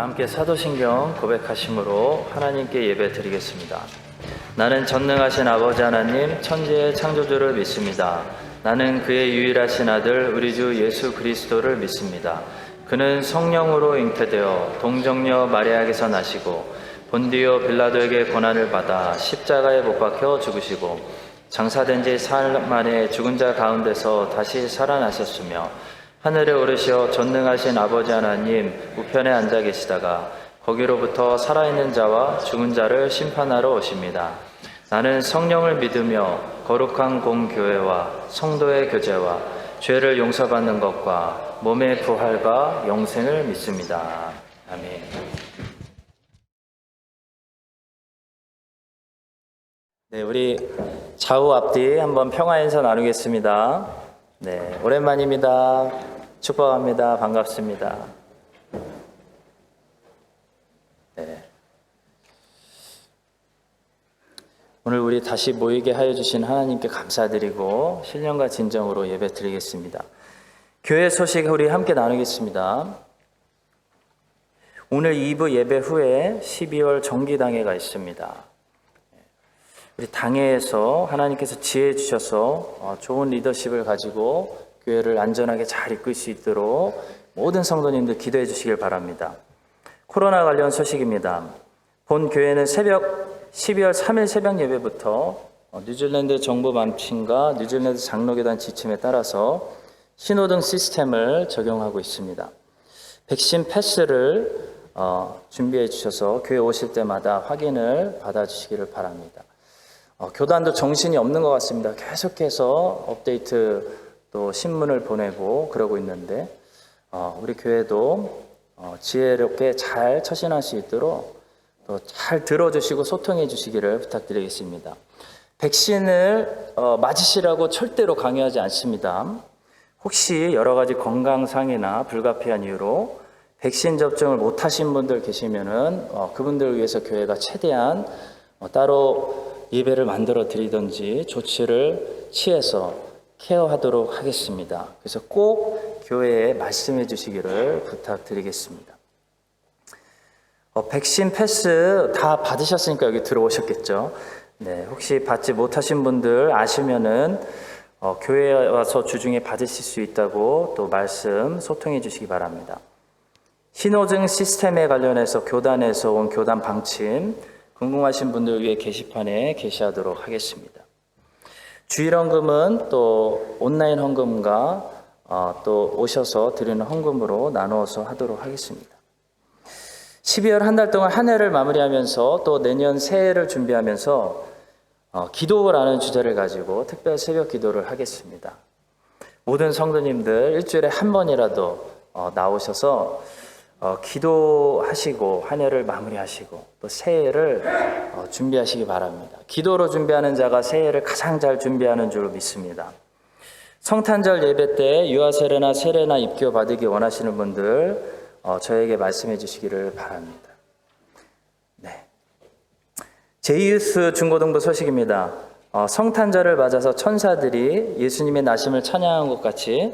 함께 사도신경 고백하심으로 하나님께 예배 드리겠습니다. 나는 전능하신 아버지 하나님 천지의 창조주를 믿습니다. 나는 그의 유일하신 아들 우리 주 예수 그리스도를 믿습니다. 그는 성령으로 잉태되어 동정녀 마리아에게서 나시고 본디오 빌라도에게 고난을 받아 십자가에 못 박혀 죽으시고 장사된 지 사흘 만에 죽은 자 가운데서 다시 살아나셨으며 하늘에 오르시어 전능하신 아버지 하나님 우편에 앉아 계시다가 거기로부터 살아있는 자와 죽은 자를 심판하러 오십니다. 나는 성령을 믿으며 거룩한 공교회와 성도의 교제와 죄를 용서받는 것과 몸의 부활과 영생을 믿습니다. 아멘. 네, 우리 좌우 앞뒤 한번 평화 인사 나누겠습니다. 네, 오랜만입니다. 축복합니다. 반갑습니다. 네. 오늘 우리 다시 모이게 하여 주신 하나님께 감사드리고 신령과 진정으로 예배 드리겠습니다. 교회 소식 우리 함께 나누겠습니다. 오늘 2부 예배 후에 12월 정기당회가 있습니다. 우리 당회에서 하나님께서 지혜 주셔서 좋은 리더십을 가지고 교회를 안전하게 잘 이끌 수 있도록 모든 성도님들 기도해 주시길 바랍니다. 코로나 관련 소식입니다. 본 교회는 12월 3일 새벽 예배부터 뉴질랜드 정부 방침과 뉴질랜드 장로교단 지침에 따라서 신호등 시스템을 적용하고 있습니다. 백신 패스를 준비해 주셔서 교회 오실 때마다 확인을 받아주시기를 바랍니다. 교단도 정신이 없는 것 같습니다. 계속해서 업데이트 또 신문을 보내고 그러고 있는데 우리 교회도 지혜롭게 잘 처신할 수 있도록 또 잘 들어주시고 소통해 주시기를 부탁드리겠습니다. 백신을 맞으시라고 절대로 강요하지 않습니다. 혹시 여러 가지 건강상이나 불가피한 이유로 백신 접종을 못하신 분들 계시면은 그분들을 위해서 교회가 최대한 따로 예배를 만들어 드리든지 조치를 취해서 케어하도록 하겠습니다. 그래서 꼭 교회에 말씀해 주시기를 부탁드리겠습니다. 백신 패스 다 받으셨으니까 여기 들어오셨겠죠. 네, 혹시 받지 못하신 분들 아시면은 교회에 와서 주중에 받으실 수 있다고 또 말씀 소통해 주시기 바랍니다. 신호등 시스템에 관련해서 교단에서 온 교단 방침 궁금하신 분들 위해 게시판에 게시하도록 하겠습니다. 주일 헌금은 또 온라인 헌금과 또 오셔서 드리는 헌금으로 나누어서 하도록 하겠습니다. 12월 한 달 동안 한 해를 마무리하면서 또 내년 새해를 준비하면서 기도라는 주제를 가지고 특별 새벽 기도를 하겠습니다. 모든 성도님들 일주일에 한 번이라도 나오셔서 기도하시고 한 해를 마무리하시고 또 새해를 준비하시기 바랍니다. 기도로 준비하는 자가 새해를 가장 잘 준비하는 줄 믿습니다. 성탄절 예배 때 유아 세례나 세례나 입교 받으기 원하시는 분들 저에게 말씀해 주시기를 바랍니다. 네. 제이유스 중고등부 소식입니다. 성탄절을 맞아서 천사들이 예수님의 나심을 찬양한 것 같이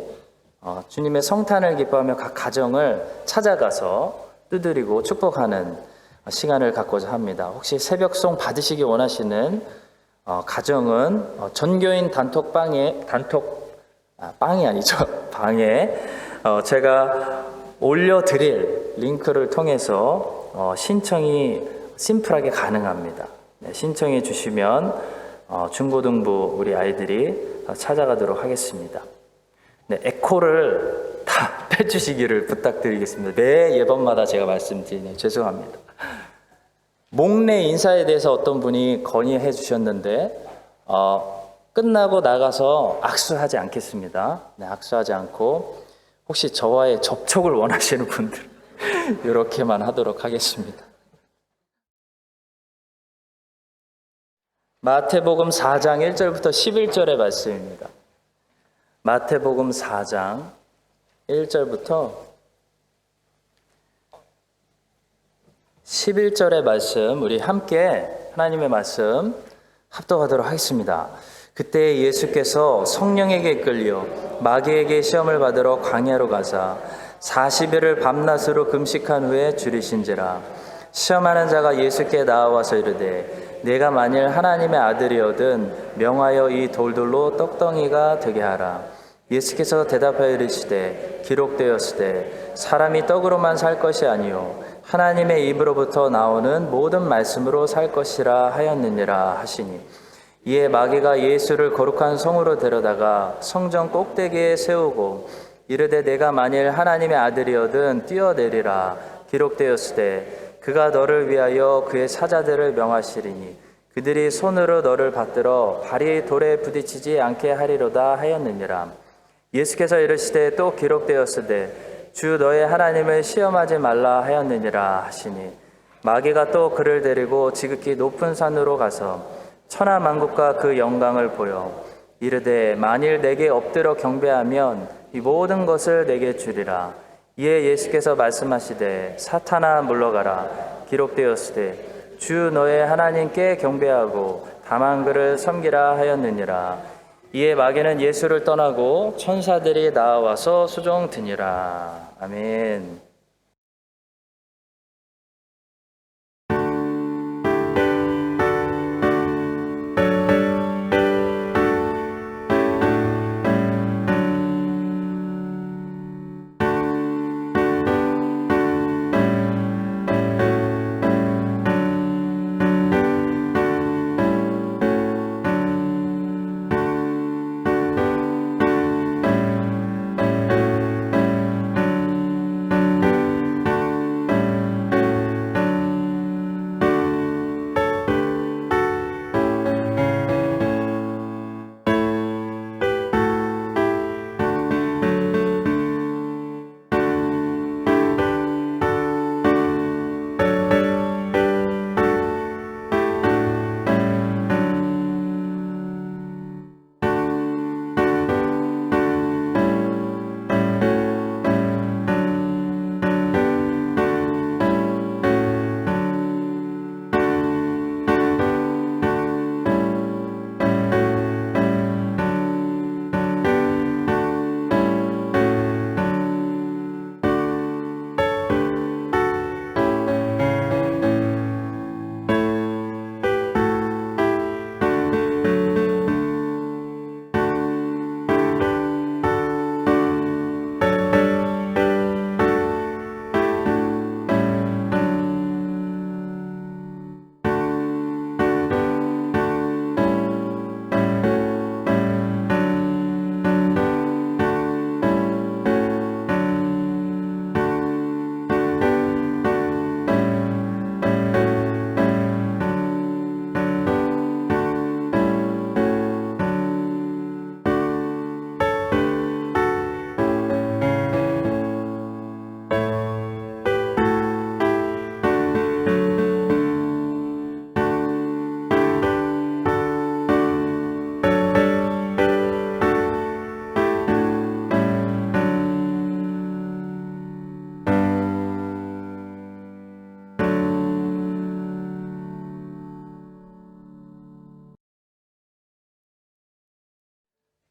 주님의 성탄을 기뻐하며 각 가정을 찾아가서 두드리고 축복하는 시간을 갖고자 합니다. 혹시 새벽송 받으시기 원하시는 가정은 전교인 단톡방에 제가 올려드릴 링크를 통해서 신청이 심플하게 가능합니다. 네, 신청해 주시면 중고등부 우리 아이들이 찾아가도록 하겠습니다. 네, 에코를 다 빼주시기를 부탁드리겠습니다. 매 예번마다 제가 말씀드리네요. 죄송합니다. 목례 인사에 대해서 어떤 분이 건의해 주셨는데 끝나고 나가서 악수하지 않겠습니다. 네, 악수하지 않고 혹시 저와의 접촉을 원하시는 분들 이렇게만 하도록 하겠습니다. 마태복음 4장 1절부터 11절의 말씀입니다. 마태복음 4장 1절부터 11절의 말씀 우리 함께 하나님의 말씀 합독하도록 하겠습니다. 그때 예수께서 성령에게 이끌려 마귀에게 시험을 받으러 광야로 가사 40일을 밤낮으로 금식한 후에 줄이신지라. 시험하는 자가 예수께 나와서 이르되 내가 만일 하나님의 아들이거든 명하여 이 돌들로 떡덩이가 되게 하라. 예수께서 대답하여 이르시되 기록되었으되 사람이 떡으로만 살 것이 아니요 하나님의 입으로부터 나오는 모든 말씀으로 살 것이라 하였느니라 하시니, 이에 마귀가 예수를 거룩한 성으로 데려다가 성전 꼭대기에 세우고 이르되 내가 만일 하나님의 아들이거든 뛰어내리라. 기록되었으되 그가 너를 위하여 그의 사자들을 명하시리니 그들이 손으로 너를 받들어 발이 돌에 부딪히지 않게 하리로다 하였느니라. 예수께서 이르시되 또 기록되었으되 주 너의 하나님을 시험하지 말라 하였느니라 하시니, 마귀가 또 그를 데리고 지극히 높은 산으로 가서 천하 만국과 그 영광을 보여 이르되 만일 내게 엎드려 경배하면 이 모든 것을 내게 주리라. 이에 예수께서 말씀하시되 사탄아 물러가라. 기록되었으되 주 너의 하나님께 경배하고 다만 그를 섬기라 하였느니라. 이에 마귀는 예수를 떠나고 천사들이 나와서 수종 드니라. 아멘.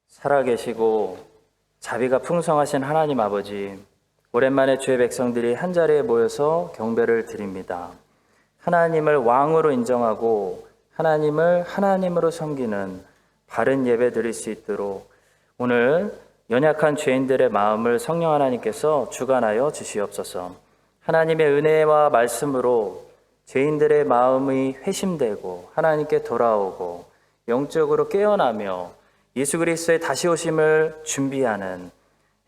살아계시고 자비가 풍성하신 하나님 아버지, 오랜만에 주의 백성들이 한자리에 모여서 경배를 드립니다. 하나님을 왕으로 인정하고 하나님을 하나님으로 섬기는 바른 예배 드릴 수 있도록 오늘 연약한 죄인들의 마음을 성령 하나님께서 주관하여 주시옵소서. 하나님의 은혜와 말씀으로 죄인들의 마음이 회심되고 하나님께 돌아오고 영적으로 깨어나며 예수 그리스도의 다시 오심을 준비하는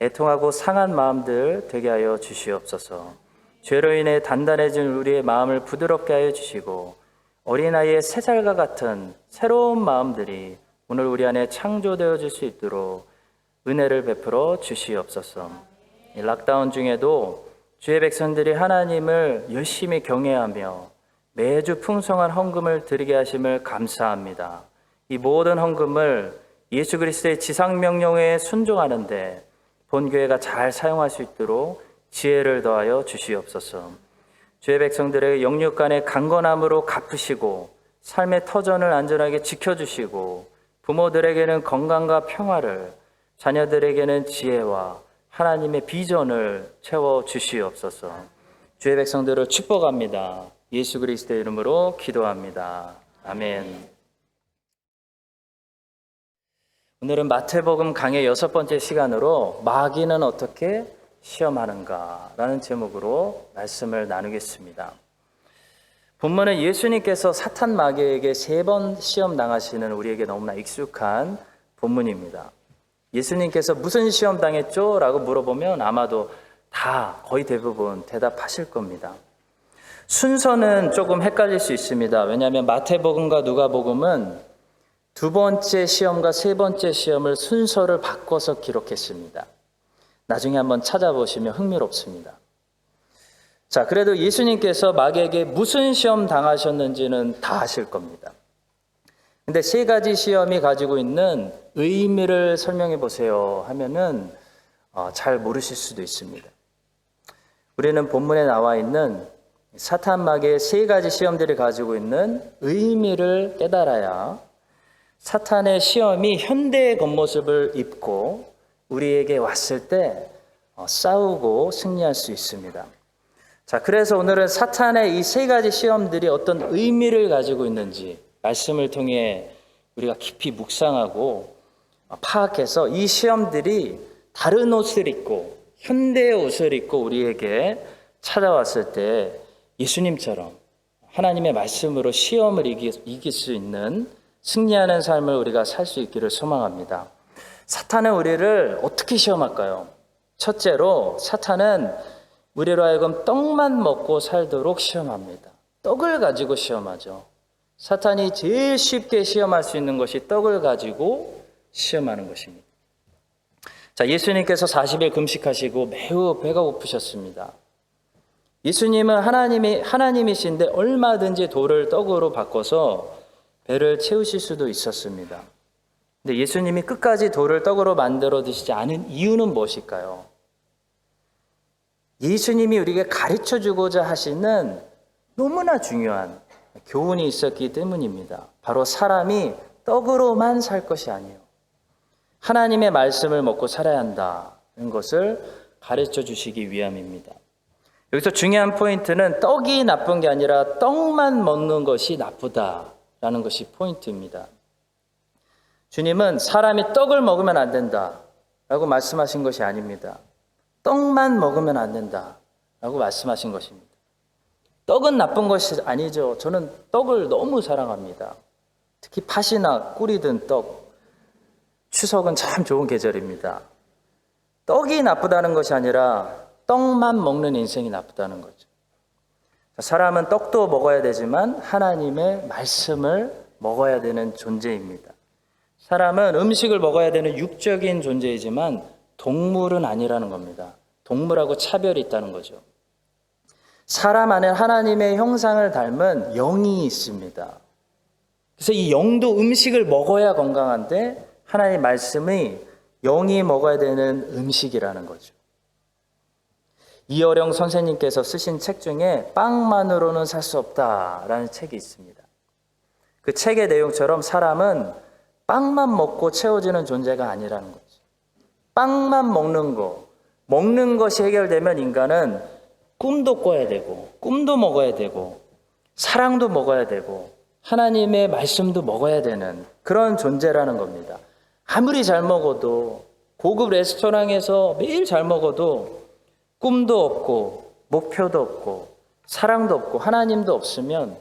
애통하고 상한 마음들 되게 하여 주시옵소서. 죄로 인해 단단해진 우리의 마음을 부드럽게 하여 주시고 어린아이의 새살과 같은 새로운 마음들이 오늘 우리 안에 창조되어질 수 있도록 은혜를 베풀어 주시옵소서. 이 락다운 중에도 주의 백성들이 하나님을 열심히 경외하며 매주 풍성한 헌금을 드리게 하심을 감사합니다. 이 모든 헌금을 예수 그리스도의 지상명령에 순종하는데 본교회가 잘 사용할 수 있도록 지혜를 더하여 주시옵소서. 주의 백성들의 영육간의 강건함으로 갚으시고 삶의 터전을 안전하게 지켜주시고 부모들에게는 건강과 평화를, 자녀들에게는 지혜와 하나님의 비전을 채워 주시옵소서. 주의 백성들을 축복합니다. 예수 그리스도의 이름으로 기도합니다. 아멘. 오늘은 마태복음 강의 6번째 시간으로 마귀는 어떻게 시험하는가 라는 제목으로 말씀을 나누겠습니다. 본문은 예수님께서 사탄 마귀에게 3번 시험 당하시는 우리에게 너무나 익숙한 본문입니다. 예수님께서 무슨 시험 당했죠? 라고 물어보면 아마도 다 거의 대부분 대답하실 겁니다. 순서는 조금 헷갈릴 수 있습니다. 왜냐하면 마태복음과 누가복음은 2번째 시험과 3번째 시험을 순서를 바꿔서 기록했습니다. 나중에 한번 찾아보시면 흥미롭습니다. 자, 그래도 예수님께서 마귀에게 무슨 시험 당하셨는지는 다 아실 겁니다. 근데 3가지 시험이 가지고 있는 의미를 설명해 보세요 하면은 잘 모르실 수도 있습니다. 우리는 본문에 나와 있는 사탄 마귀의 3가지 시험들이 가지고 있는 의미를 깨달아야 사탄의 시험이 현대의 겉모습을 입고 우리에게 왔을 때 싸우고 승리할 수 있습니다. 자, 그래서 오늘은 사탄의 이 3가지 시험들이 어떤 의미를 가지고 있는지 말씀을 통해 우리가 깊이 묵상하고 파악해서 이 시험들이 다른 옷을 입고 현대의 옷을 입고 우리에게 찾아왔을 때 예수님처럼 하나님의 말씀으로 시험을 이길 수 있는 승리하는 삶을 우리가 살 수 있기를 소망합니다. 사탄은 우리를 어떻게 시험할까요? 첫째로 사탄은 우리로 하여금 떡만 먹고 살도록 시험합니다. 떡을 가지고 시험하죠. 사탄이 제일 쉽게 시험할 수 있는 것이 떡을 가지고 시험하는 것입니다. 자, 예수님께서 40일 금식하시고 매우 배가 고프셨습니다. 예수님은 하나님이신데 얼마든지 돌을 떡으로 바꿔서 배를 채우실 수도 있었습니다. 근데 예수님이 끝까지 돌을 떡으로 만들어 드시지 않은 이유는 무엇일까요? 예수님이 우리에게 가르쳐 주고자 하시는 너무나 중요한 교훈이 있었기 때문입니다. 바로 사람이 떡으로만 살 것이 아니에요. 하나님의 말씀을 먹고 살아야 한다는 것을 가르쳐 주시기 위함입니다. 여기서 중요한 포인트는 떡이 나쁜 게 아니라 떡만 먹는 것이 나쁘다라는 것이 포인트입니다. 주님은 사람이 떡을 먹으면 안 된다라고 말씀하신 것이 아닙니다. 떡만 먹으면 안 된다라고 말씀하신 것입니다. 떡은 나쁜 것이 아니죠. 저는 떡을 너무 사랑합니다. 특히 팥이나 꿀이 든 떡. 추석은 참 좋은 계절입니다. 떡이 나쁘다는 것이 아니라 떡만 먹는 인생이 나쁘다는 거죠. 사람은 떡도 먹어야 되지만 하나님의 말씀을 먹어야 되는 존재입니다. 사람은 음식을 먹어야 되는 육적인 존재이지만 동물은 아니라는 겁니다. 동물하고 차별이 있다는 거죠. 사람 안에 하나님의 형상을 닮은 영이 있습니다. 그래서 이 영도 음식을 먹어야 건강한데 하나님의 말씀이 영이 먹어야 되는 음식이라는 거죠. 이어령 선생님께서 쓰신 책 중에 빵만으로는 살 수 없다라는 책이 있습니다. 그 책의 내용처럼 사람은 빵만 먹고 채워지는 존재가 아니라는 거죠. 빵만 먹는 것이 해결되면 인간은 꿈도 꿔야 되고 꿈도 먹어야 되고 사랑도 먹어야 되고 하나님의 말씀도 먹어야 되는 그런 존재라는 겁니다. 아무리 잘 먹어도 고급 레스토랑에서 매일 잘 먹어도 꿈도 없고 목표도 없고 사랑도 없고 하나님도 없으면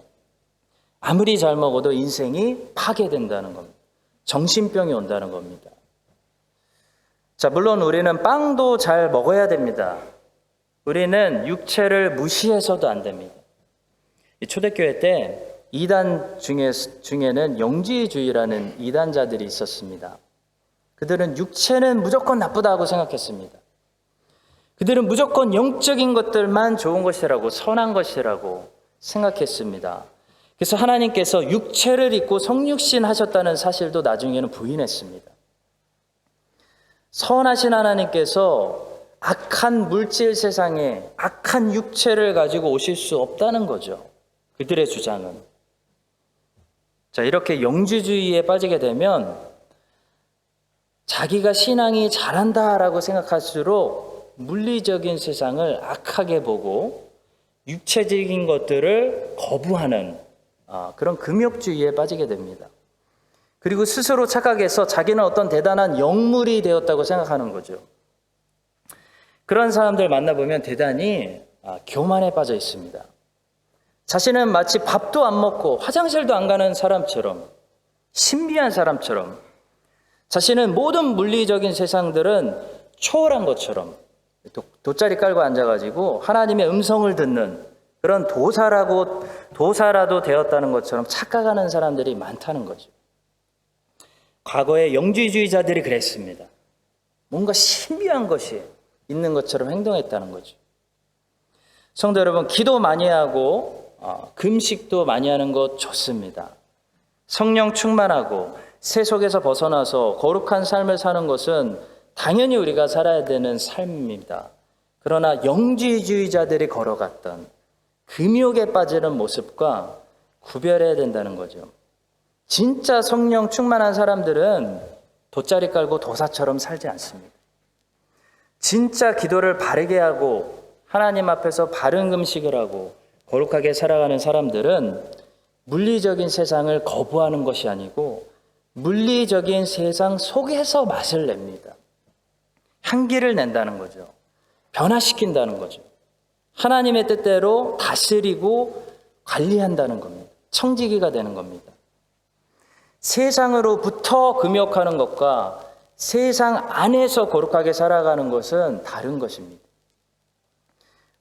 아무리 잘 먹어도 인생이 파괴된다는 겁니다. 정신병이 온다는 겁니다. 자, 물론 우리는 빵도 잘 먹어야 됩니다. 우리는 육체를 무시해서도 안 됩니다. 초대교회 때 이단 중에는 영지주의라는 이단자들이 있었습니다. 그들은 육체는 무조건 나쁘다고 생각했습니다. 그들은 무조건 영적인 것들만 좋은 것이라고 선한 것이라고 생각했습니다. 그래서 하나님께서 육체를 입고 성육신 하셨다는 사실도 나중에는 부인했습니다. 선하신 하나님께서 악한 물질 세상에 악한 육체를 가지고 오실 수 없다는 거죠. 그들의 주장은. 자, 이렇게 영지주의에 빠지게 되면 자기가 신앙이 잘한다라고 생각할수록 물리적인 세상을 악하게 보고 육체적인 것들을 거부하는 그런 금욕주의에 빠지게 됩니다. 그리고 스스로 착각해서 자기는 어떤 대단한 영물이 되었다고 생각하는 거죠. 그런 사람들 만나보면 대단히 교만에 빠져 있습니다. 자신은 마치 밥도 안 먹고 화장실도 안 가는 사람처럼, 신비한 사람처럼, 자신은 모든 물리적인 세상들은 초월한 것처럼 돗자리 깔고 앉아가지고 하나님의 음성을 듣는 그런 도사라도 되었다는 것처럼 착각하는 사람들이 많다는 거죠. 과거에 영지주의자들이 그랬습니다. 뭔가 신비한 것이 있는 것처럼 행동했다는 거죠. 성도 여러분, 기도 많이 하고 금식도 많이 하는 것 좋습니다. 성령 충만하고 세속에서 벗어나서 거룩한 삶을 사는 것은 당연히 우리가 살아야 되는 삶입니다. 그러나 영지주의자들이 걸어갔던 금욕에 빠지는 모습과 구별해야 된다는 거죠. 진짜 성령 충만한 사람들은 돗자리 깔고 도사처럼 살지 않습니다. 진짜 기도를 바르게 하고 하나님 앞에서 바른 금식을 하고 거룩하게 살아가는 사람들은 물리적인 세상을 거부하는 것이 아니고 물리적인 세상 속에서 맛을 냅니다. 향기를 낸다는 거죠. 변화시킨다는 거죠. 하나님의 뜻대로 다스리고 관리한다는 겁니다. 청지기가 되는 겁니다. 세상으로부터 금욕하는 것과 세상 안에서 거룩하게 살아가는 것은 다른 것입니다.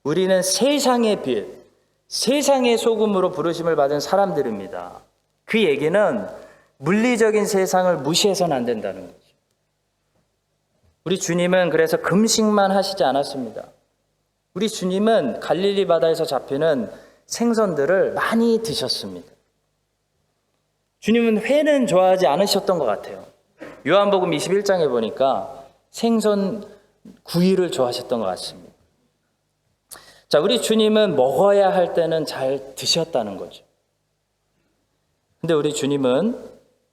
우리는 세상의 빛, 세상의 소금으로 부르심을 받은 사람들입니다. 그 얘기는 물리적인 세상을 무시해서는 안 된다는 거죠. 우리 주님은 그래서 금식만 하시지 않았습니다. 우리 주님은 갈릴리 바다에서 잡히는 생선들을 많이 드셨습니다. 주님은 회는 좋아하지 않으셨던 것 같아요. 요한복음 21장에 보니까 생선 구이를 좋아하셨던 것 같습니다. 자, 우리 주님은 먹어야 할 때는 잘 드셨다는 거죠. 근데 우리 주님은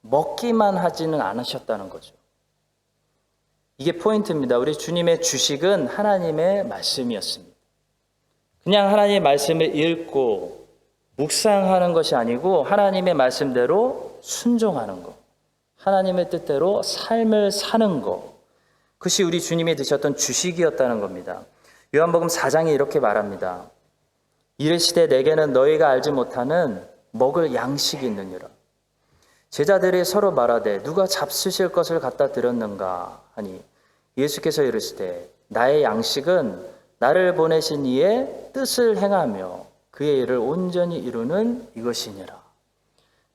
먹기만 하지는 않으셨다는 거죠. 이게 포인트입니다. 우리 주님의 주식은 하나님의 말씀이었습니다. 그냥 하나님의 말씀을 읽고 묵상하는 것이 아니고 하나님의 말씀대로 순종하는 것, 하나님의 뜻대로 삶을 사는 것, 그것이 우리 주님이 드셨던 주식이었다는 겁니다. 요한복음 4장에 이렇게 말합니다. 이르시되 내게는 너희가 알지 못하는 먹을 양식이 있느니라. 제자들이 서로 말하되 누가 잡수실 것을 갖다 드렸는가 하니 예수께서 이르시되 나의 양식은 나를 보내신 이의 뜻을 행하며 그의 일을 온전히 이루는 이것이니라.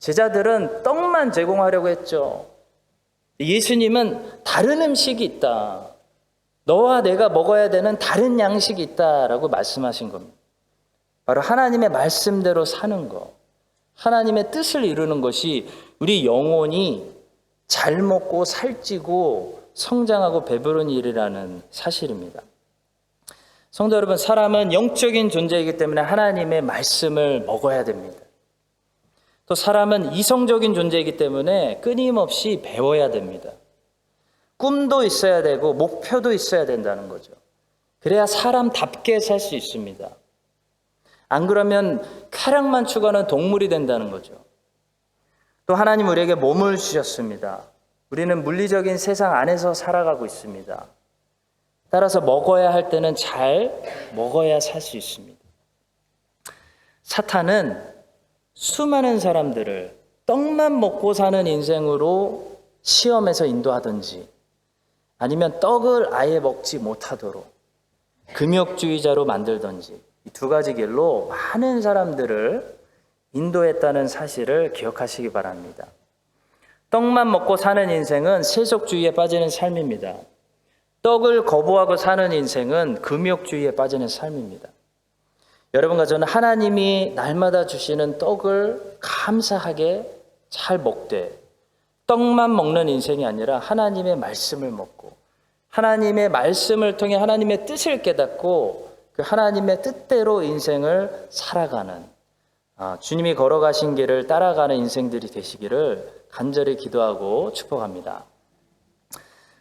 제자들은 떡만 제공하려고 했죠. 예수님은 다른 음식이 있다. 너와 내가 먹어야 되는 다른 양식이 있다라고 말씀하신 겁니다. 바로 하나님의 말씀대로 사는 것, 하나님의 뜻을 이루는 것이 우리 영혼이 잘 먹고 살찌고 성장하고 배부른 일이라는 사실입니다. 성도 여러분, 사람은 영적인 존재이기 때문에 하나님의 말씀을 먹어야 됩니다. 또 사람은 이성적인 존재이기 때문에 끊임없이 배워야 됩니다. 꿈도 있어야 되고 목표도 있어야 된다는 거죠. 그래야 사람답게 살 수 있습니다. 안 그러면 쾌락만 추구하는 동물이 된다는 거죠. 또 하나님 우리에게 몸을 주셨습니다. 우리는 물리적인 세상 안에서 살아가고 있습니다. 따라서 먹어야 할 때는 잘 먹어야 살 수 있습니다. 사탄은 수많은 사람들을 떡만 먹고 사는 인생으로 시험에서 인도하든지 아니면 떡을 아예 먹지 못하도록 금욕주의자로 만들든지 이 두 가지 길로 많은 사람들을 인도했다는 사실을 기억하시기 바랍니다. 떡만 먹고 사는 인생은 세속주의에 빠지는 삶입니다. 떡을 거부하고 사는 인생은 금욕주의에 빠지는 삶입니다. 여러분과 저는 하나님이 날마다 주시는 떡을 감사하게 잘 먹되 떡만 먹는 인생이 아니라 하나님의 말씀을 먹고 하나님의 말씀을 통해 하나님의 뜻을 깨닫고 그 하나님의 뜻대로 인생을 살아가는 주님이 걸어가신 길을 따라가는 인생들이 되시기를 간절히 기도하고 축복합니다.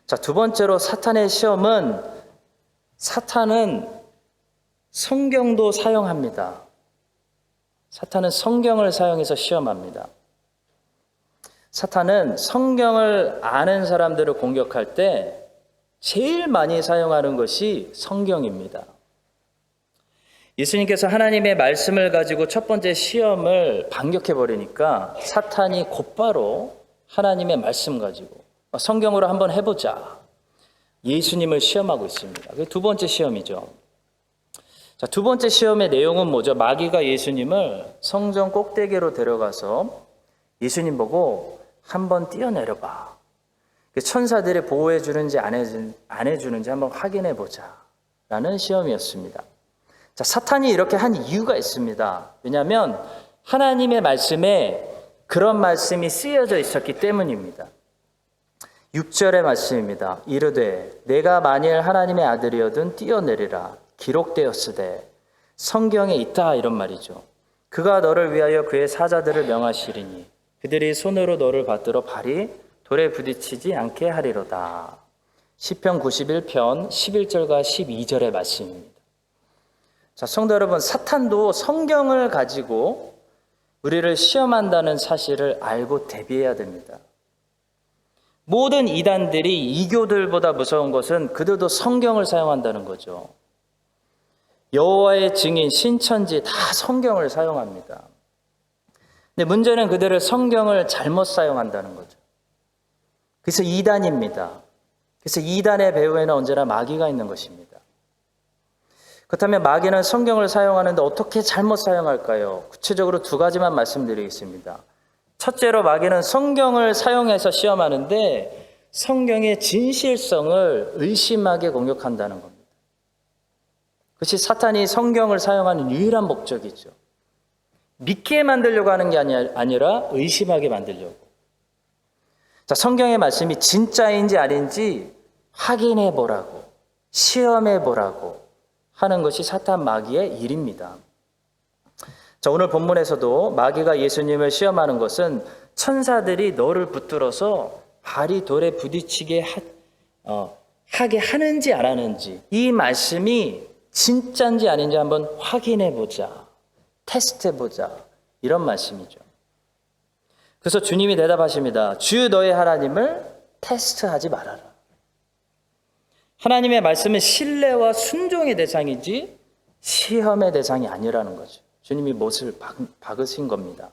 자, 두 번째로 사탄의 시험은 사탄은 성경도 사용합니다. 사탄은 성경을 사용해서 시험합니다. 사탄은 성경을 아는 사람들을 공격할 때 제일 많이 사용하는 것이 성경입니다. 예수님께서 하나님의 말씀을 가지고 첫 번째 시험을 반격해 버리니까 사탄이 곧바로 하나님의 말씀 가지고 성경으로 한번 해보자. 예수님을 시험하고 있습니다. 그게 두 번째 시험이죠. 자, 두 번째 시험의 내용은 뭐죠? 마귀가 예수님을 성전 꼭대기로 데려가서 예수님 보고 한번 뛰어내려봐. 천사들이 보호해 주는지 안 해주는지 한번 확인해 보자. 라는 시험이었습니다. 자, 사탄이 이렇게 한 이유가 있습니다. 왜냐하면 하나님의 말씀에 그런 말씀이 쓰여져 있었기 때문입니다. 6절의 말씀입니다. 이르되 내가 만일 하나님의 아들이어든 뛰어내리라. 기록되었으되 성경에 있다, 이런 말이죠. 그가 너를 위하여 그의 사자들을 명하시리니 그들이 손으로 너를 받들어 발이 돌에 부딪히지 않게 하리로다. 시편 91편 11절과 12절의 말씀입니다. 자, 성도 여러분, 사탄도 성경을 가지고 우리를 시험한다는 사실을 알고 대비해야 됩니다. 모든 이단들이 이교들보다 무서운 것은 그들도 성경을 사용한다는 거죠. 여호와의 증인, 신천지 다 성경을 사용합니다. 근데 문제는 그들을 성경을 잘못 사용한다는 거죠. 그래서 이단입니다. 그래서 이단의 배후에는 언제나 마귀가 있는 것입니다. 그렇다면 마귀는 성경을 사용하는데 어떻게 잘못 사용할까요? 구체적으로 두 가지만 말씀드리겠습니다. 첫째로 마귀는 성경을 사용해서 시험하는데 성경의 진실성을 의심하게 공격한다는 겁니다. 그것이 사탄이 성경을 사용하는 유일한 목적이죠. 믿게 만들려고 하는 게 아니라 의심하게 만들려고. 자, 성경의 말씀이 진짜인지 아닌지 확인해 보라고, 시험해 보라고 하는 것이 사탄 마귀의 일입니다. 자, 오늘 본문에서도 마귀가 예수님을 시험하는 것은 천사들이 너를 붙들어서 발이 돌에 부딪히게 하게 하는지 안 하는지, 이 말씀이 진짜인지 아닌지 한번 확인해 보자, 테스트해 보자, 이런 말씀이죠. 그래서 주님이 대답하십니다. 주 너의 하나님을 테스트하지 말아라. 하나님의 말씀은 신뢰와 순종의 대상이지 시험의 대상이 아니라는 거죠. 주님이 못을 박으신 겁니다.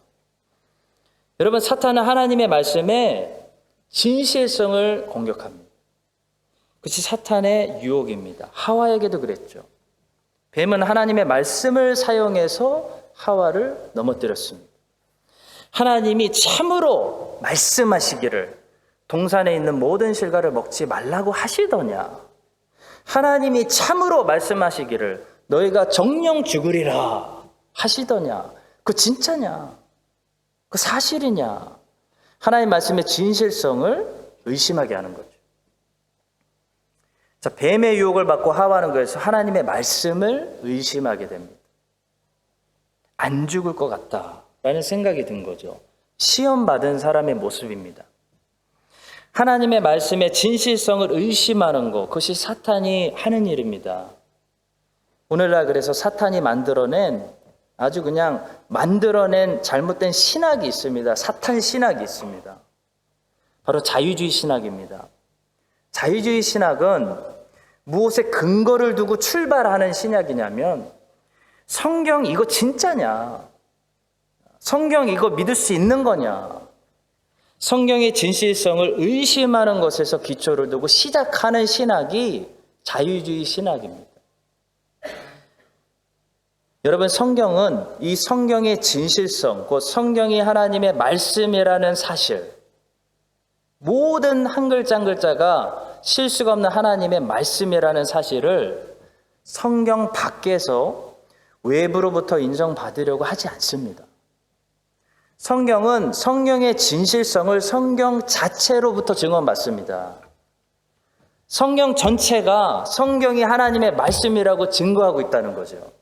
여러분, 사탄은 하나님의 말씀에 진실성을 공격합니다. 그것이 사탄의 유혹입니다. 하와에게도 그랬죠. 뱀은 하나님의 말씀을 사용해서 하와를 넘어뜨렸습니다. 하나님이 참으로 말씀하시기를 동산에 있는 모든 실과를 먹지 말라고 하시더냐? 하나님이 참으로 말씀하시기를 너희가 정령 죽으리라 하시더냐? 그거 진짜냐? 그거 사실이냐? 하나님 말씀의 진실성을 의심하게 하는 거죠. 자, 뱀의 유혹을 받고 하와는 그래서 하나님의 말씀을 의심하게 됩니다. 안 죽을 것 같다라는 생각이 든 거죠. 시험받은 사람의 모습입니다. 하나님의 말씀의 진실성을 의심하는 것, 그것이 사탄이 하는 일입니다. 오늘날 그래서 사탄이 만들어낸 잘못된 신학이 있습니다. 사탄 신학이 있습니다. 바로 자유주의 신학입니다. 자유주의 신학은 무엇에 근거를 두고 출발하는 신학이냐면 성경 이거 진짜냐? 성경 이거 믿을 수 있는 거냐? 성경의 진실성을 의심하는 것에서 기초를 두고 시작하는 신학이 자유주의 신학입니다. 여러분, 성경은 이 성경의 진실성, 곧 성경이 하나님의 말씀이라는 사실, 모든 한 글자 한 글자가 실수가 없는 하나님의 말씀이라는 사실을 성경 밖에서 외부로부터 인정받으려고 하지 않습니다. 성경은 성경의 진실성을 성경 자체로부터 증언받습니다. 성경 전체가 성경이 하나님의 말씀이라고 증거하고 있다는 거죠.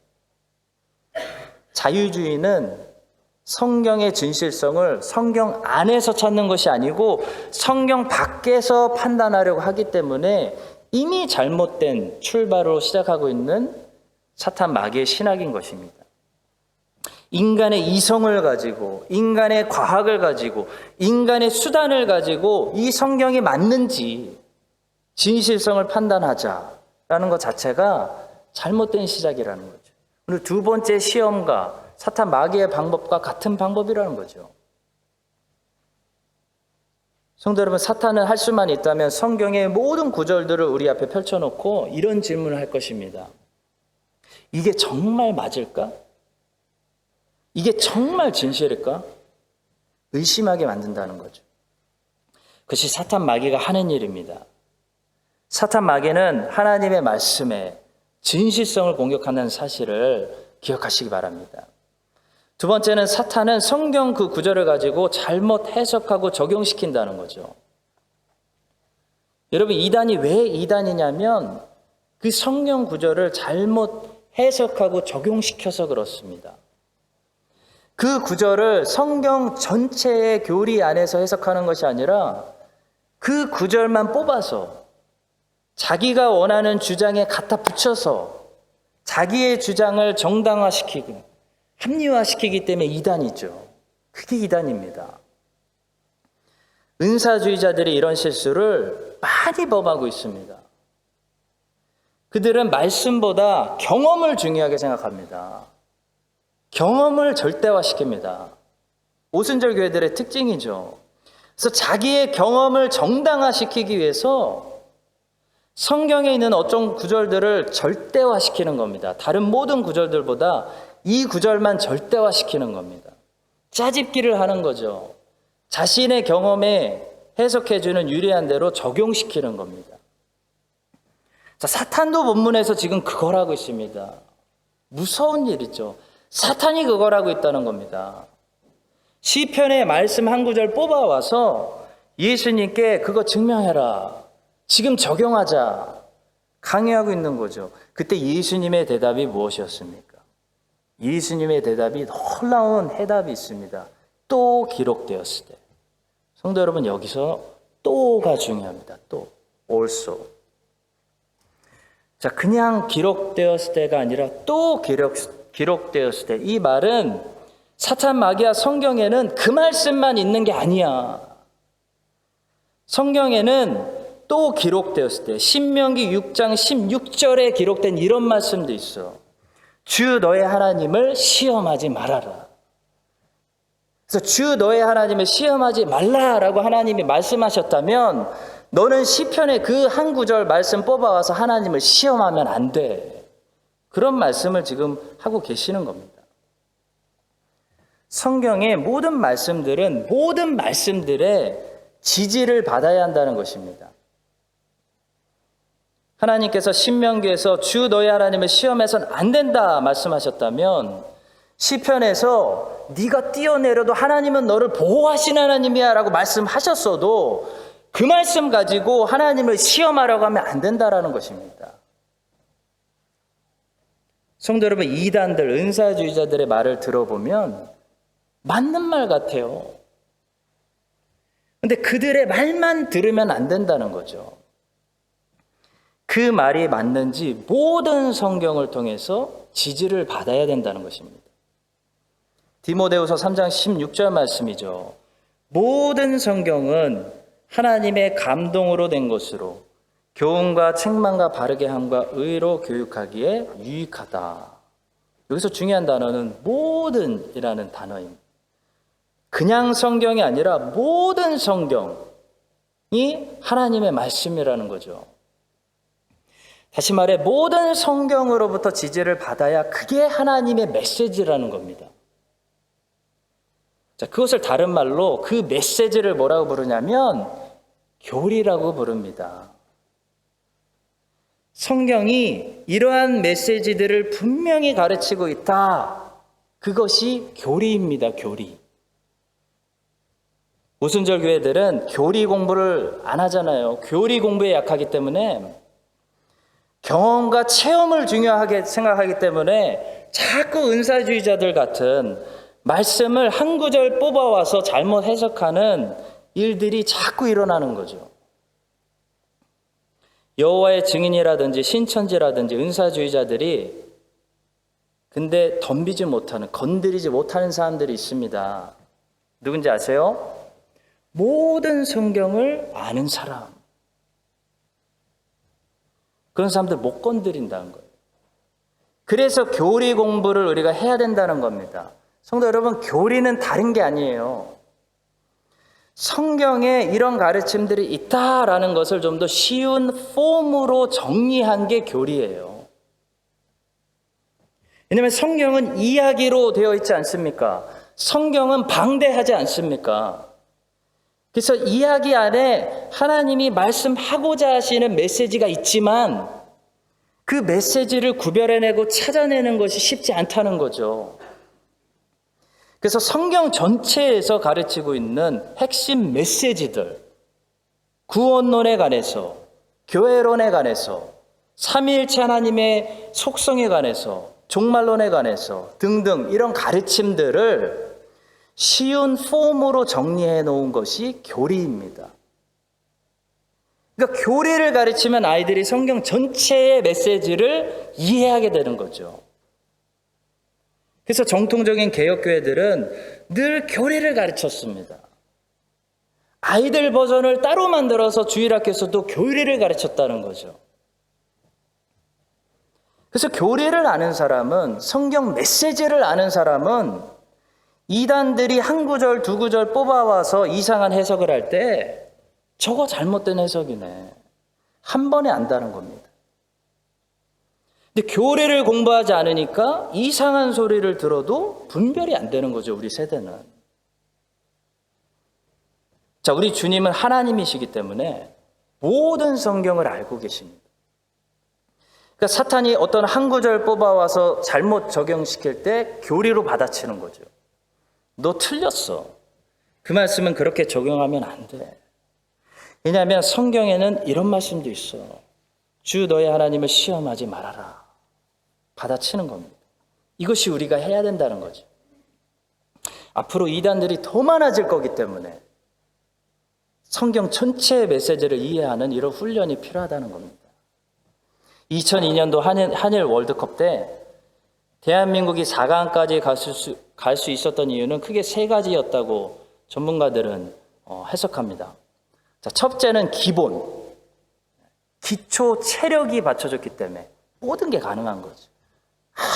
자유주의는 성경의 진실성을 성경 안에서 찾는 것이 아니고 성경 밖에서 판단하려고 하기 때문에 이미 잘못된 출발로 시작하고 있는 사탄 마귀의 신학인 것입니다. 인간의 이성을 가지고, 인간의 과학을 가지고, 인간의 수단을 가지고 이 성경이 맞는지 진실성을 판단하자라는 것 자체가 잘못된 시작이라는 거죠. 오늘 두 번째 시험과 사탄 마귀의 방법과 같은 방법이라는 거죠. 성도 여러분, 사탄은 할 수만 있다면 성경의 모든 구절들을 우리 앞에 펼쳐놓고 이런 질문을 할 것입니다. 이게 정말 맞을까? 이게 정말 진실일까? 의심하게 만든다는 거죠. 그것이 사탄 마귀가 하는 일입니다. 사탄 마귀는 하나님의 말씀에 진실성을 공격한다는 사실을 기억하시기 바랍니다. 두 번째는 사탄은 성경 그 구절을 가지고 잘못 해석하고 적용시킨다는 거죠. 여러분, 이단이 왜 이단이냐면 그 성경 구절을 잘못 해석하고 적용시켜서 그렇습니다. 그 구절을 성경 전체의 교리 안에서 해석하는 것이 아니라 그 구절만 뽑아서 자기가 원하는 주장에 갖다 붙여서 자기의 주장을 정당화시키고 합리화시키기 때문에 이단이죠. 그게 이단입니다. 은사주의자들이 이런 실수를 많이 범하고 있습니다. 그들은 말씀보다 경험을 중요하게 생각합니다. 경험을 절대화시킵니다. 오순절 교회들의 특징이죠. 그래서 자기의 경험을 정당화시키기 위해서 성경에 있는 어떤 구절들을 절대화시키는 겁니다. 다른 모든 구절들보다 이 구절만 절대화시키는 겁니다. 짜집기를 하는 거죠. 자신의 경험에 해석해주는 유리한 대로 적용시키는 겁니다. 자, 사탄도 본문에서 지금 그걸 하고 있습니다. 무서운 일이죠. 사탄이 그걸 하고 있다는 겁니다. 시편의 말씀 한 구절 뽑아와서 예수님께 그거 증명해라, 지금 적용하자 강요하고 있는 거죠. 그때 예수님의 대답이 무엇이었습니까? 예수님의 대답이 놀라운 해답이 있습니다. 또 기록되었을 때. 성도 여러분, 여기서 또가 중요합니다. 또, also. 자, 그냥 기록되었을 때가 아니라 또 기록되었을 때. 이 말은 사탄 마귀와 성경에는 그 말씀만 있는 게 아니야. 성경에는 또 기록되었을 때, 신명기 6장 16절에 기록된 이런 말씀도 있어. 주 너의 하나님을 시험하지 말아라. 그래서 주 너의 하나님을 시험하지 말라라고 하나님이 말씀하셨다면 너는 시편의 그 한 구절 말씀 뽑아와서 하나님을 시험하면 안 돼. 그런 말씀을 지금 하고 계시는 겁니다. 성경의 모든 말씀들은 모든 말씀들의 지지를 받아야 한다는 것입니다. 하나님께서 신명기에서 주 너의 하나님을 시험해서는 안 된다 말씀하셨다면 시편에서 네가 뛰어내려도 하나님은 너를 보호하신 하나님이야 라고 말씀하셨어도 그 말씀 가지고 하나님을 시험하려고 하면 안 된다라는 것입니다. 성도 여러분, 이단들, 은사주의자들의 말을 들어보면 맞는 말 같아요. 근데 그들의 말만 들으면 안 된다는 거죠. 그 말이 맞는지 모든 성경을 통해서 지지를 받아야 된다는 것입니다. 디모데후서 3장 16절 말씀이죠. 모든 성경은 하나님의 감동으로 된 것으로 교훈과 책망과 바르게 함과 의로 교육하기에 유익하다. 여기서 중요한 단어는 모든이라는 단어입니다. 그냥 성경이 아니라 모든 성경이 하나님의 말씀이라는 거죠. 다시 말해 모든 성경으로부터 지지를 받아야 그게 하나님의 메시지라는 겁니다. 자, 그것을 다른 말로 그 메시지를 뭐라고 부르냐면 교리라고 부릅니다. 성경이 이러한 메시지들을 분명히 가르치고 있다. 그것이 교리입니다. 교리. 오순절 교회들은 교리 공부를 안 하잖아요. 교리 공부에 약하기 때문에 경험과 체험을 중요하게 생각하기 때문에 자꾸 은사주의자들 같은 말씀을 한 구절 뽑아와서 잘못 해석하는 일들이 자꾸 일어나는 거죠. 여호와의 증인이라든지 신천지라든지 은사주의자들이 근데 덤비지 못하는, 건드리지 못하는 사람들이 있습니다. 누군지 아세요? 모든 성경을 아는 사람. 그런 사람들 못 건드린다는 거예요. 그래서 교리 공부를 우리가 해야 된다는 겁니다. 성도 여러분, 교리는 다른 게 아니에요. 성경에 이런 가르침들이 있다라는 것을 좀 더 쉬운 폼으로 정리한 게 교리예요. 왜냐하면 성경은 이야기로 되어 있지 않습니까? 성경은 방대하지 않습니까? 그래서 이야기 안에 하나님이 말씀하고자 하시는 메시지가 있지만 그 메시지를 구별해내고 찾아내는 것이 쉽지 않다는 거죠. 그래서 성경 전체에서 가르치고 있는 핵심 메시지들, 구원론에 관해서, 교회론에 관해서, 삼위일체 하나님의 속성에 관해서, 종말론에 관해서 등등 이런 가르침들을 쉬운 폼으로 정리해 놓은 것이 교리입니다. 그러니까 교리를 가르치면 아이들이 성경 전체의 메시지를 이해하게 되는 거죠. 그래서 정통적인 개혁교회들은 늘 교리를 가르쳤습니다. 아이들 버전을 따로 만들어서 주일학교에서도 교리를 가르쳤다는 거죠. 그래서 교리를 아는 사람은, 성경 메시지를 아는 사람은 이단들이 한 구절 두 구절 뽑아와서 이상한 해석을 할 때 저거 잘못된 해석이네, 한 번에 안다는 겁니다. 근데 교리를 공부하지 않으니까 이상한 소리를 들어도 분별이 안 되는 거죠, 우리 세대는. 자, 우리 주님은 하나님이시기 때문에 모든 성경을 알고 계십니다. 그러니까 사탄이 어떤 한 구절 뽑아와서 잘못 적용시킬 때 교리로 받아치는 거죠. 너 틀렸어. 그 말씀은 그렇게 적용하면 안 돼. 왜냐하면 성경에는 이런 말씀도 있어. 주 너의 하나님을 시험하지 말아라. 받아치는 겁니다. 이것이 우리가 해야 된다는 거죠. 앞으로 이단들이 더 많아질 거기 때문에 성경 전체의 메시지를 이해하는 이런 훈련이 필요하다는 겁니다. 2002년도 한일 월드컵 때 대한민국이 4강까지 갈 수 있었던 이유는 크게 세 가지였다고 전문가들은 해석합니다. 자, 첫째는 기초 체력이 받쳐졌기 때문에 모든 게 가능한 거죠.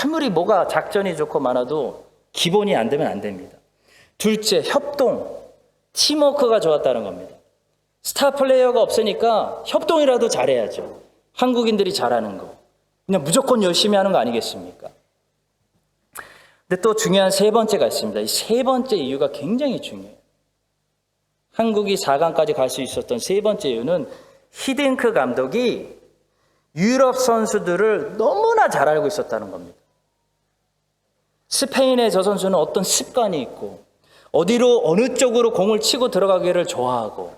아무리 뭐가 작전이 좋고 많아도 기본이 안 되면 안 됩니다. 둘째, 협동, 팀워크가 좋았다는 겁니다. 스타 플레이어가 없으니까 협동이라도 잘해야죠. 한국인들이 잘하는 거. 그냥 무조건 열심히 하는 거 아니겠습니까? 근데 또 중요한 세 번째가 있습니다. 이 세 번째 이유가 굉장히 중요해요. 한국이 4강까지 갈 수 있었던 세 번째 이유는 히딩크 감독이 유럽 선수들을 너무나 잘 알고 있었다는 겁니다. 스페인의 저 선수는 어떤 습관이 있고 어디로 어느 쪽으로 공을 치고 들어가기를 좋아하고,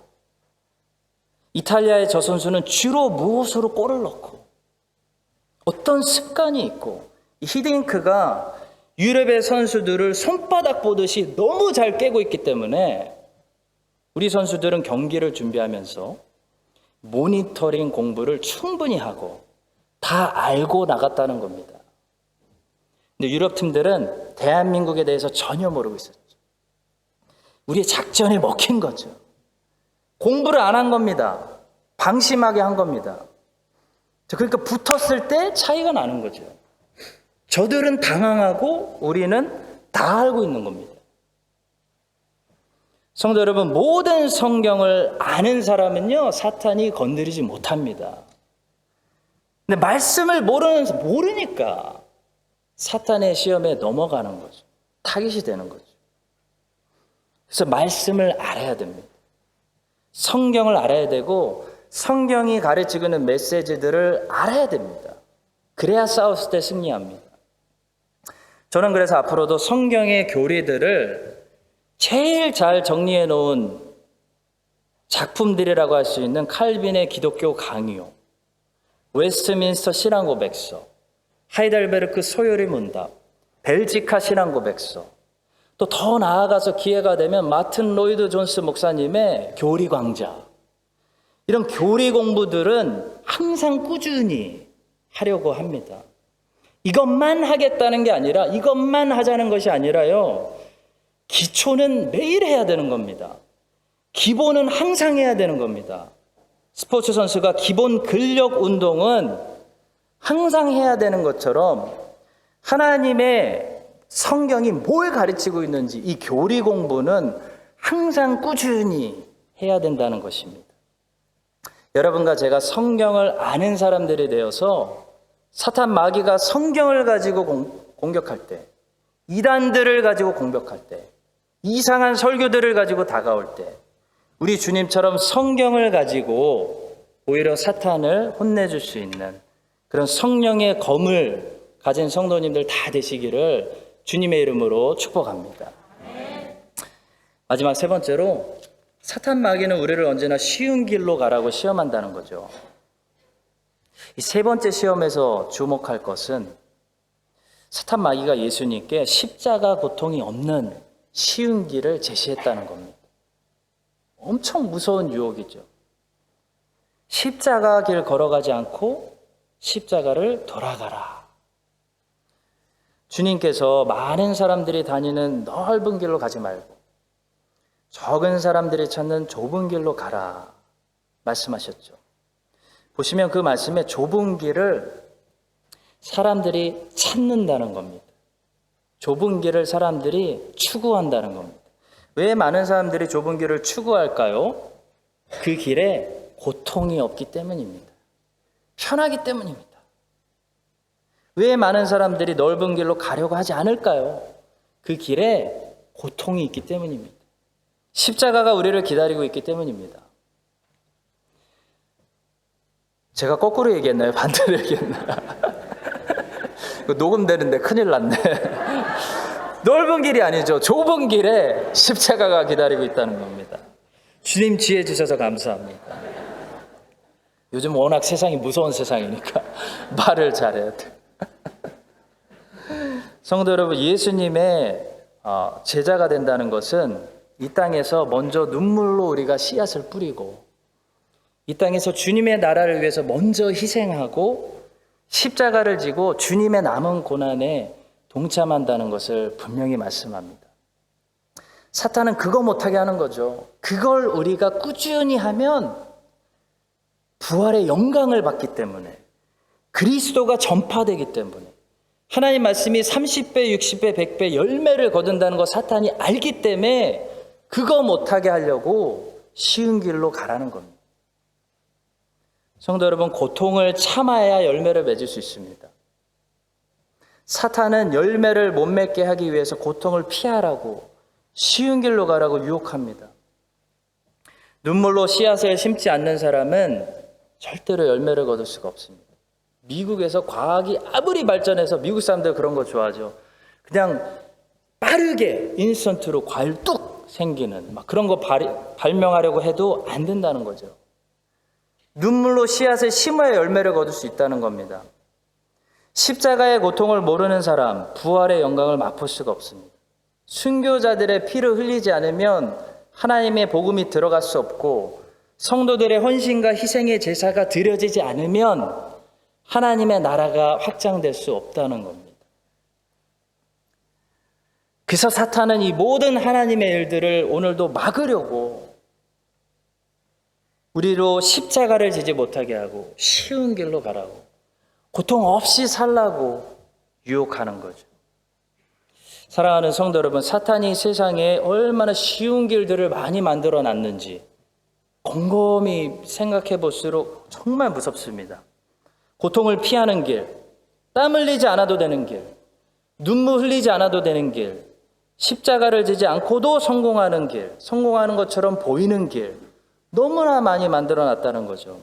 이탈리아의 저 선수는 주로 무엇으로 골을 넣고 어떤 습관이 있고, 이 히딩크가 유럽의 선수들을 손바닥 보듯이 너무 잘 깨고 있기 때문에 우리 선수들은 경기를 준비하면서 모니터링 공부를 충분히 하고 다 알고 나갔다는 겁니다. 근데 유럽 팀들은 대한민국에 대해서 전혀 모르고 있었죠. 우리의 작전에 먹힌 거죠. 공부를 안 한 겁니다. 방심하게 한 겁니다. 그러니까 붙었을 때 차이가 나는 거죠. 저들은 당황하고 우리는 다 알고 있는 겁니다. 성도 여러분, 모든 성경을 아는 사람은요, 사탄이 건드리지 못합니다. 근데 말씀을 모르니까 사탄의 시험에 넘어가는 거죠. 타깃이 되는 거죠. 그래서 말씀을 알아야 됩니다. 성경을 알아야 되고 성경이 가르치고 있는 메시지들을 알아야 됩니다. 그래야 싸웠을 때 승리합니다. 저는 그래서 앞으로도 성경의 교리들을 제일 잘 정리해 놓은 작품들이라고 할 수 있는 칼빈의 기독교 강요, 웨스트민스터 신앙고백서, 하이델베르크 소요리 문답, 벨지카 신앙고백서, 또 더 나아가서 기회가 되면 마틴 로이드 존스 목사님의 교리광자, 이런 교리 공부들은 항상 꾸준히 하려고 합니다. 이것만 하겠다는 게 아니라, 이것만 하자는 것이 아니라요, 기초는 매일 해야 되는 겁니다. 기본은 항상 해야 되는 겁니다. 스포츠 선수가 기본 근력 운동은 항상 해야 되는 것처럼 하나님의 성경이 뭘 가르치고 있는지 이 교리 공부는 항상 꾸준히 해야 된다는 것입니다. 여러분과 제가 성경을 아는 사람들이 되어서 사탄 마귀가 성경을 가지고 공격할 때, 이단들을 가지고 공격할 때, 이상한 설교들을 가지고 다가올 때, 우리 주님처럼 성경을 가지고 오히려 사탄을 혼내줄 수 있는 그런 성령의 검을 가진 성도님들 다 되시기를 주님의 이름으로 축복합니다. 마지막 세 번째로, 사탄 마귀는 우리를 언제나 쉬운 길로 가라고 시험한다는 거죠. 이 세 번째 시험에서 주목할 것은 사탄 마귀가 예수님께 십자가 고통이 없는 쉬운 길을 제시했다는 겁니다. 엄청 무서운 유혹이죠. 십자가 길 걸어가지 않고 십자가를 돌아가라. 주님께서 많은 사람들이 다니는 넓은 길로 가지 말고 적은 사람들이 찾는 좁은 길로 가라 말씀하셨죠. 보시면 그 말씀에 좁은 길을 사람들이 찾는다는 겁니다. 좁은 길을 사람들이 추구한다는 겁니다. 왜 많은 사람들이 좁은 길을 추구할까요? 그 길에 고통이 없기 때문입니다. 편하기 때문입니다. 왜 많은 사람들이 넓은 길로 가려고 하지 않을까요? 그 길에 고통이 있기 때문입니다. 십자가가 우리를 기다리고 있기 때문입니다. 제가 거꾸로 얘기했나요? 반대로 얘기했나요? 녹음되는데 큰일 났네. 넓은 길이 아니죠. 좁은 길에 십자가가 기다리고 있다는 겁니다. 주님 지혜 주셔서 감사합니다. 요즘 워낙 세상이 무서운 세상이니까 말을 잘해야 돼. 성도 여러분, 예수님의 제자가 된다는 것은 이 땅에서 먼저 눈물로 우리가 씨앗을 뿌리고 이 땅에서 주님의 나라를 위해서 먼저 희생하고 십자가를 지고 주님의 남은 고난에 동참한다는 것을 분명히 말씀합니다. 사탄은 그거 못하게 하는 거죠. 그걸 우리가 꾸준히 하면 부활의 영광을 받기 때문에, 그리스도가 전파되기 때문에, 하나님 말씀이 30배, 60배, 100배 열매를 거둔다는 거 사탄이 알기 때문에 그거 못하게 하려고 쉬운 길로 가라는 겁니다. 성도 여러분, 고통을 참아야 열매를 맺을 수 있습니다. 사탄은 열매를 못 맺게 하기 위해서 고통을 피하라고, 쉬운 길로 가라고 유혹합니다. 눈물로 씨앗을 심지 않는 사람은 절대로 열매를 거둘 수가 없습니다. 미국에서 과학이 아무리 발전해서, 미국 사람들 그런 거 좋아하죠. 그냥 빠르게 인스턴트로 과일 뚝 생기는 막 그런 거 발명하려고 해도 안 된다는 거죠. 눈물로 씨앗을 심어야 열매를 거둘 수 있다는 겁니다. 십자가의 고통을 모르는 사람, 부활의 영광을 맛볼 수가 없습니다. 순교자들의 피를 흘리지 않으면 하나님의 복음이 들어갈 수 없고, 성도들의 헌신과 희생의 제사가 드려지지 않으면 하나님의 나라가 확장될 수 없다는 겁니다. 그래서 사탄은 이 모든 하나님의 일들을 오늘도 막으려고 우리로 십자가를 지지 못하게 하고 쉬운 길로 가라고, 고통 없이 살라고 유혹하는 거죠. 사랑하는 성도 여러분, 사탄이 세상에 얼마나 쉬운 길들을 많이 만들어 놨는지 곰곰이 생각해 볼수록 정말 무섭습니다. 고통을 피하는 길, 땀 흘리지 않아도 되는 길, 눈물 흘리지 않아도 되는 길, 십자가를 지지 않고도 성공하는 길, 성공하는 것처럼 보이는 길, 너무나 많이 만들어 놨다는 거죠.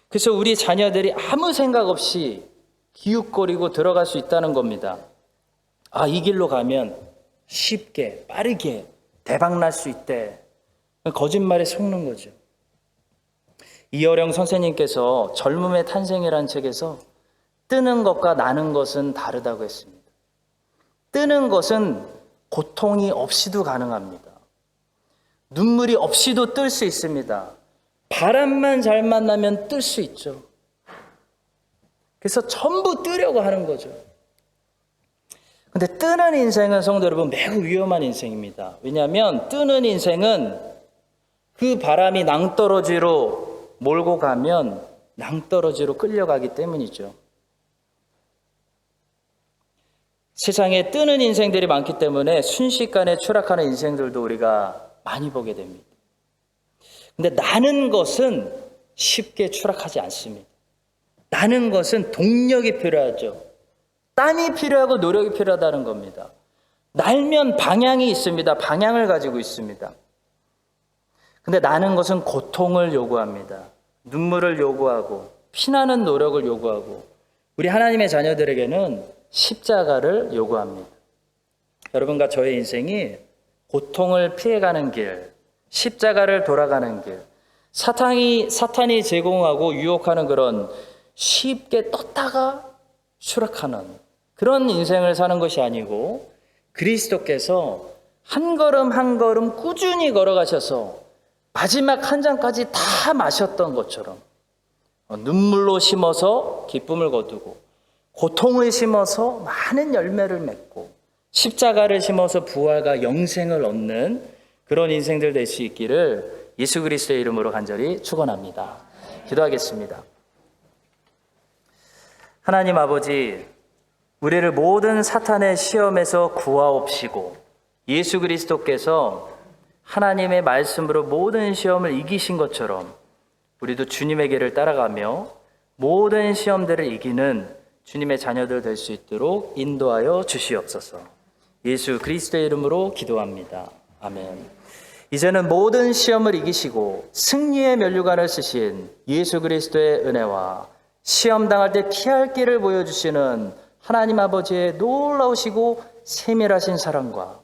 그래서 우리 자녀들이 아무 생각 없이 기웃거리고 들어갈 수 있다는 겁니다. 아, 이 길로 가면 쉽게, 빠르게 대박 날 수 있대. 거짓말에 속는 거죠. 이어령 선생님께서 젊음의 탄생이라는 책에서 뜨는 것과 나는 것은 다르다고 했습니다. 뜨는 것은 고통이 없이도 가능합니다. 눈물이 없이도 뜰 수 있습니다. 바람만 잘 만나면 뜰 수 있죠. 그래서 전부 뜨려고 하는 거죠. 근데 뜨는 인생은 성도 여러분 매우 위험한 인생입니다. 왜냐하면 뜨는 인생은 그 바람이 낭떠러지로 몰고 가면 낭떠러지로 끌려가기 때문이죠. 세상에 뜨는 인생들이 많기 때문에 순식간에 추락하는 인생들도 우리가 많이 보게 됩니다. 근데 나는 것은 쉽게 추락하지 않습니다. 나는 것은 동력이 필요하죠. 땀이 필요하고 노력이 필요하다는 겁니다. 날면 방향이 있습니다. 방향을 가지고 있습니다. 근데 나는 것은 고통을 요구합니다. 눈물을 요구하고 피나는 노력을 요구하고 우리 하나님의 자녀들에게는 십자가를 요구합니다. 여러분과 저의 인생이 고통을 피해가는 길, 십자가를 돌아가는 길, 사탄이 제공하고 유혹하는 그런 쉽게 떴다가 추락하는 그런 인생을 사는 것이 아니고 그리스도께서 한 걸음 한 걸음 꾸준히 걸어가셔서 마지막 한 잔까지 다 마셨던 것처럼 눈물로 심어서 기쁨을 거두고 고통을 심어서 많은 열매를 맺고 십자가를 심어서 부활과 영생을 얻는 그런 인생들 될 수 있기를 예수 그리스도의 이름으로 간절히 축원합니다. 기도하겠습니다. 하나님 아버지, 우리를 모든 사탄의 시험에서 구하옵시고 예수 그리스도께서 하나님의 말씀으로 모든 시험을 이기신 것처럼 우리도 주님의 길을 따라가며 모든 시험들을 이기는 주님의 자녀들 될 수 있도록 인도하여 주시옵소서. 예수 그리스도의 이름으로 기도합니다. 아멘. 이제는 모든 시험을 이기시고 승리의 면류관을 쓰신 예수 그리스도의 은혜와 시험 당할 때 피할 길을 보여주시는 하나님 아버지의 놀라우시고 세밀하신 사랑과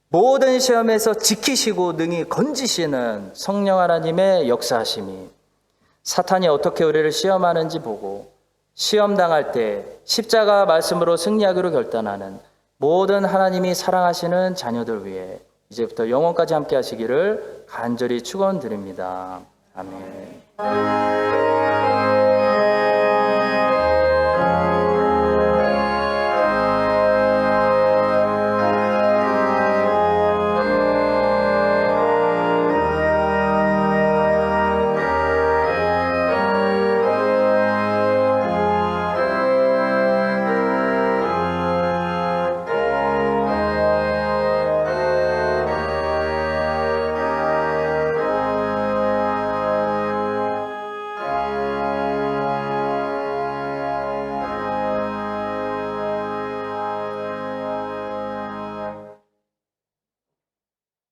모든 시험에서 지키시고 능히 건지시는 성령 하나님의 역사하심이 사탄이 어떻게 우리를 시험하는지 보고 시험 당할 때 십자가 말씀으로 승리하기로 결단하는 모든 하나님이 사랑하시는 자녀들 위해 이제부터 영원까지 함께 하시기를 간절히 축원드립니다. 아멘.